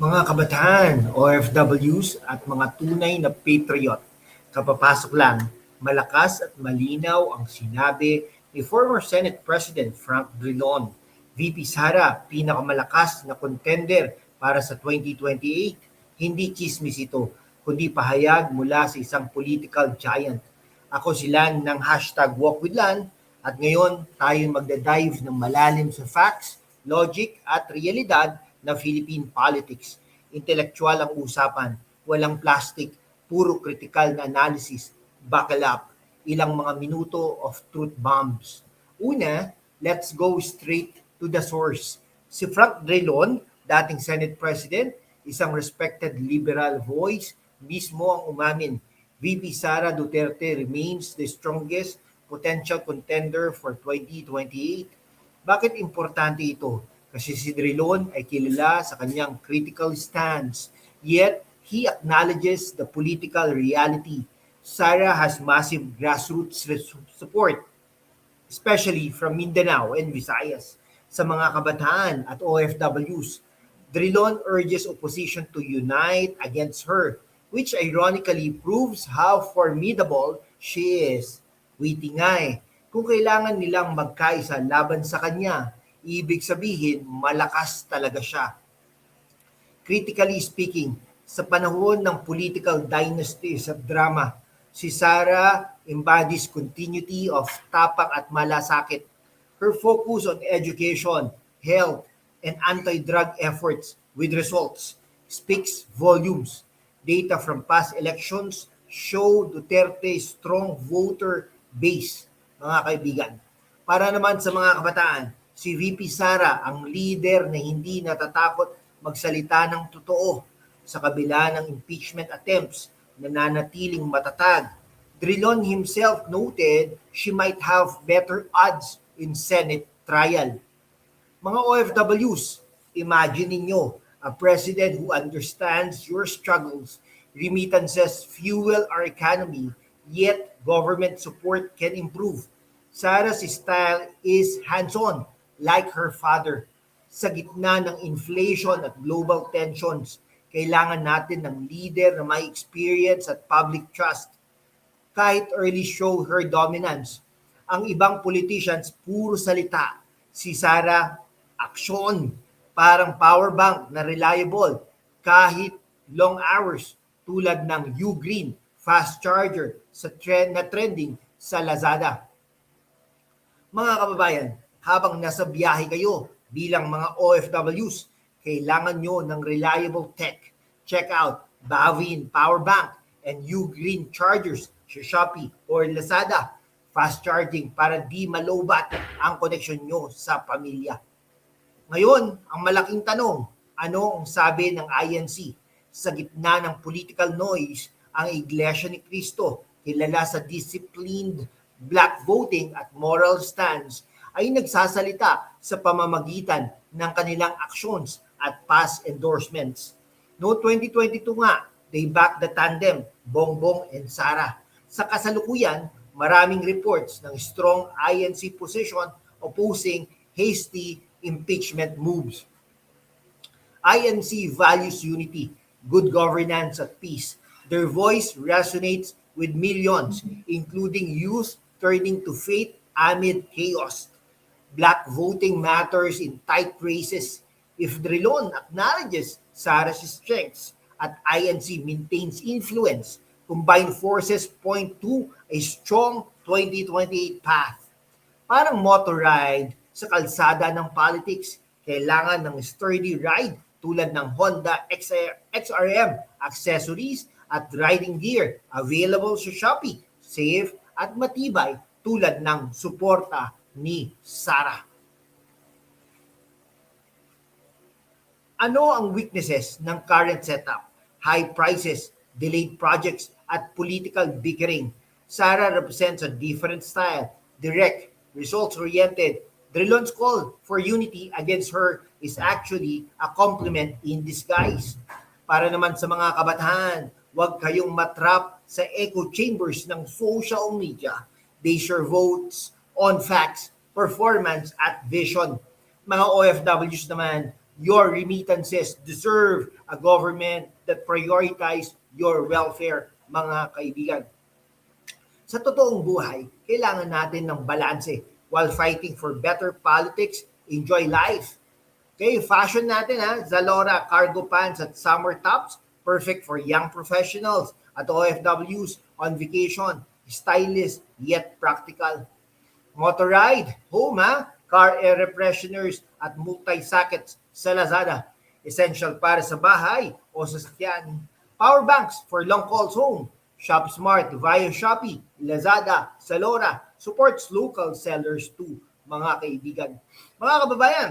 Mga kabataan, OFWs at mga tunay na patriot, kapapasok lang, malakas at malinaw ang sinabi ni former Senate President Frank Drilon. VP Sara, pinakamalakas na contender para sa 2028. Hindi chismis ito, kundi pahayag mula sa isang political giant. Ako sila ng hashtag #WalkWithLan at ngayon tayo magdadive ng malalim sa facts, logic at realidad ng Philippine politics. Intelektual ang usapan, walang plastic, puro critical na analysis, buckle up, ilang mga minuto of truth bombs. Una, let's go straight to the source. Si Frank Drilon, dating Senate President, isang respected liberal voice, mismo ang umamin. VP Sara Duterte remains the strongest potential contender for 2028. Bakit importante ito? Kasi si Drilon ay kilala sa kanyang critical stance, yet he acknowledges the political reality. Sara has massive grassroots support, especially from Mindanao and Visayas. Sa mga kabataan at OFWs, Drilon urges opposition to unite against her, which ironically proves how formidable she is. Waiting nga kung kailangan nilang magkaisa laban sa kanya, ibig sabihin malakas talaga siya. Critically speaking, sa panahon ng political dynasties at drama, si Sara embodies continuity of tapak at malasakit. Her focus on education, health, and anti-drug efforts with results speaks volumes. Data from past elections show Duterte's strong voter base, mga kaibigan. Para naman sa mga kabataan, si VP Sara ang leader na hindi natatakot magsalita ng totoo sa kabila ng impeachment attempts na nanatiling matatag. Drilon himself noted she might have better odds in Senate trial. Mga OFWs, imagine ninyo a president who understands your struggles, remittances fuel our economy, yet government support can improve. Sara's style is hands-on, like her father. Sa gitna ng inflation at global tensions, kailangan natin ng leader na may experience at public trust. Kahit early show her dominance, ang ibang politicians puro salita. Si Sara, aksyon. Parang power bank na reliable kahit long hours tulad ng Ugreen fast charger na trending sa Lazada. Mga kababayan, habang nasa biyahe kayo bilang mga OFWs, kailangan nyo ng reliable tech. Check out Bavin Power Bank and Ugreen Chargers sa Shopee or Lazada. Fast charging para di malobat ang koneksyon nyo sa pamilya. Ngayon, ang malaking tanong, ano ang sabi ng INC? Sa gitna ng political noise, ang Iglesia ni Cristo, kilala sa disciplined black voting at moral stance, ay nagsasalita sa pamamagitan ng kanilang actions at past endorsements. No 2022 nga, they back the tandem, Bongbong and Sara. Sa kasalukuyan, maraming reports ng strong INC position opposing hasty impeachment moves. INC values unity, good governance at peace. Their voice resonates with millions, including youth turning to faith amid chaos. Black voting matters in tight races. If Drilon acknowledges Sara's strengths at INC maintains influence, combined forces point to a strong 2028 path. Parang motor ride sa kalsada ng politics, kailangan ng sturdy ride tulad ng Honda XRM accessories at riding gear available sa Shopee, safe at matibay tulad ng suporta ni Sara. Ano ang weaknesses ng current setup? High prices, delayed projects, at political bickering. Sara represents a different style, direct, results-oriented. Drilon's call for unity against her is actually a compliment in disguise. Para naman sa mga kabataan, huwag kayong matrap sa echo chambers ng social media. Base your votes on facts, performance, at vision. Mga OFWs naman, Your remittances deserve a government that prioritize your welfare, mga kaibigan. Sa totoong buhay, kailangan natin ng balanse while fighting for better politics, enjoy life. Okay, fashion natin ha, Zalora cargo pants at summer tops, perfect for young professionals at OFWs on vacation, stylish yet practical. Motor ride, home ha, car air fresheners at multi-sockets sa Lazada, essential para sa bahay o sa sasakyan. Power banks for long calls home, Shop Smart via Shopee, Lazada, Zalora, supports local sellers too, mga kaibigan. Mga kababayan,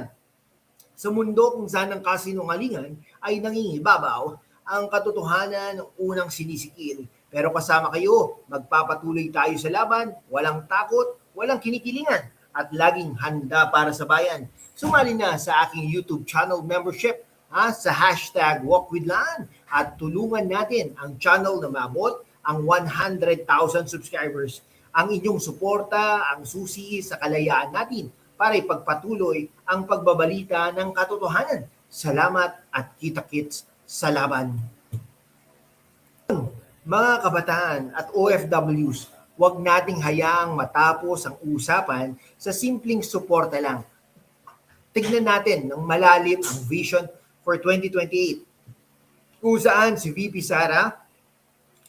sa mundo kung saan ang kasinungalingan ay nangingibabaw, ang katotohanan ng unang sinisikil. Pero kasama kayo, magpapatuloy tayo sa laban, walang takot, walang kinikilingan, at laging handa para sa bayan. Sumali na sa aking YouTube channel membership sa hashtag #WalkWithLan at tulungan natin ang channel na maabot ang 100,000 subscribers. Ang inyong suporta, ang susi sa kalayaan natin para ipagpatuloy ang pagbabalita ng katotohanan. Salamat at kita-kits sa laban. Mga kabataan at OFWs, huwag nating hayaang matapos ang usapan sa simpleng suporta lang. Tignan natin ng malalim ang vision for 2028, kung saan si VP Sara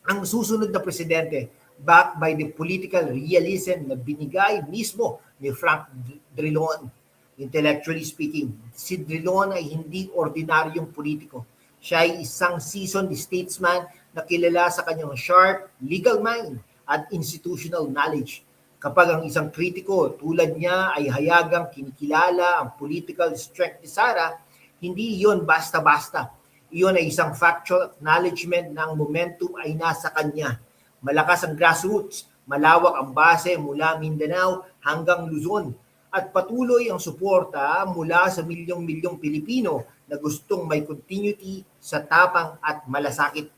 ang susunod na presidente, backed by the political realism na binigay mismo ni Frank Drilon. Intellectually speaking, si Drilon ay hindi ordinaryong politiko. Siya ay isang seasoned statesman na kilala sa kanyang sharp legal mind at institutional knowledge. Kapag ang isang kritiko tulad niya ay hayagang kinikilala ang political strength ni Sara, hindi iyon basta-basta. Iyon ay isang factual acknowledgement na ang momentum ay nasa kanya. Malakas ang grassroots, malawak ang base mula Mindanao hanggang Luzon, at patuloy ang suporta mula sa milyong-milyong Pilipino na gustong may continuity sa tapang at malasakit.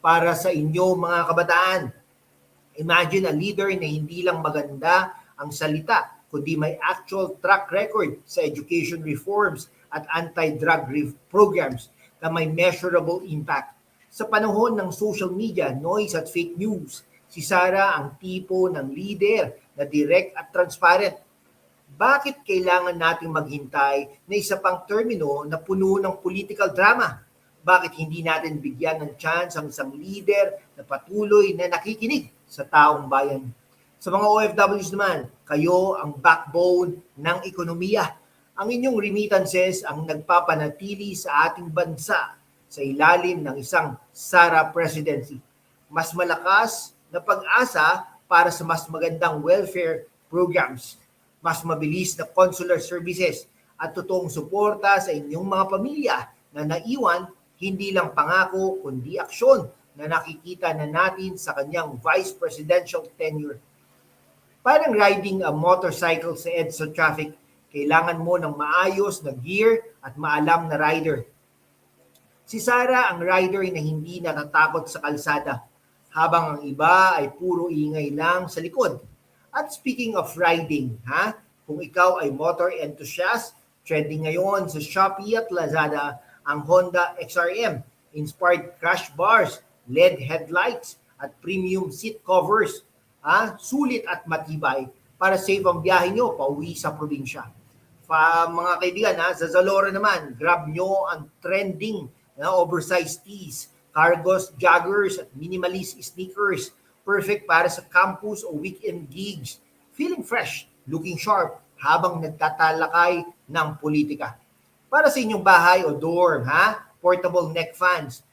Para sa inyo mga kabataan, imagine a leader na hindi lang maganda ang salita, kundi may actual track record sa education reforms at anti-drug programs na may measurable impact. Sa panahon ng social media, noise at fake news, si Sara ang tipo ng leader na direct at transparent. Bakit kailangan nating maghintay na isa pang termino na puno ng political drama? Bakit hindi natin bigyan ng chance ang isang leader na patuloy na nakikinig sa taong bayan? Sa mga OFWs naman, kayo ang backbone ng ekonomiya. Ang inyong remittances ang nagpapanatili sa ating bansa sa ilalim ng isang Sara presidency. Mas malakas na pag-asa para sa mas magandang welfare programs, mas mabilis na consular services at totoong suporta sa inyong mga pamilya na naiwan, hindi lang pangako kundi aksyon na nakikita na natin sa kanyang vice presidential tenure. Parang riding a motorcycle sa EDSA traffic, kailangan mo ng maayos na gear at maalam na rider. Si Sara ang rider na hindi natatakot sa kalsada, habang ang iba ay puro ingay lang sa likod. At speaking of riding, kung ikaw ay motor enthusiast, trending ngayon sa Shopee at Lazada ang Honda XRM, inspired crash bars, LED headlights at premium seat covers. Sulit at matibay para safe ang biyahe nyo pauwi sa probinsya. Mga kaibigan, sa Zalora naman, grab nyo ang trending na oversized tees, cargos, joggers at minimalist sneakers. Perfect para sa campus o weekend gigs. Feeling fresh, looking sharp habang nagtatalakay ng politika. Para sa inyong bahay o dorm, portable neck fans,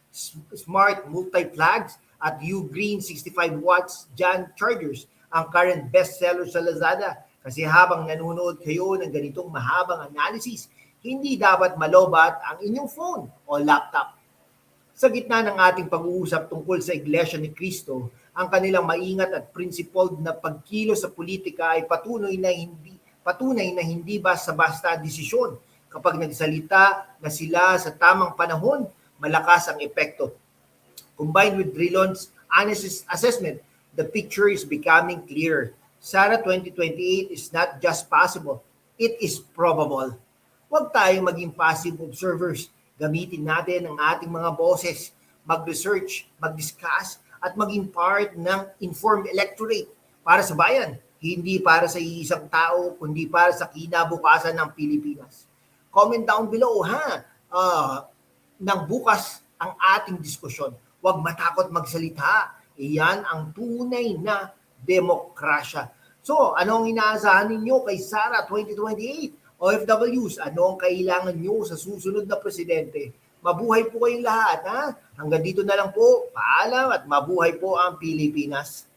smart multi-plugs at U-Green 65 watts Jan chargers ang current bestseller sa Lazada. Kasi habang nanonood kayo ng ganitong mahabang analysis, hindi dapat malobat ang inyong phone o laptop. Sa gitna ng ating pag-uusap tungkol sa Iglesia ni Cristo, ang kanilang maingat at principled na pagkilos sa politika ay patunay na hindi basta-basta desisyon. Kapag nagsalita na sila sa tamang panahon, malakas ang epekto. Combined with Drilon's honest assessment, the picture is becoming clearer. Sara 2028 is not just possible, it is probable. Huwag tayong maging passive observers. Gamitin natin ang ating mga boses, mag-research, mag-discuss, at maging part ng informed electorate para sa bayan, hindi para sa isang tao, kundi para sa kinabukasan ng Pilipinas. Comment down below, ha? Nang bukas ang ating diskusyon. Huwag matakot magsalita. Iyan ang tunay na demokrasya. So, anong inaasahan ninyo kay Sara 2028? OFWs, ano ang kailangan nyo sa susunod na presidente? Mabuhay po kayong lahat, ha? Hanggang dito na lang po. Paalam at mabuhay po ang Pilipinas.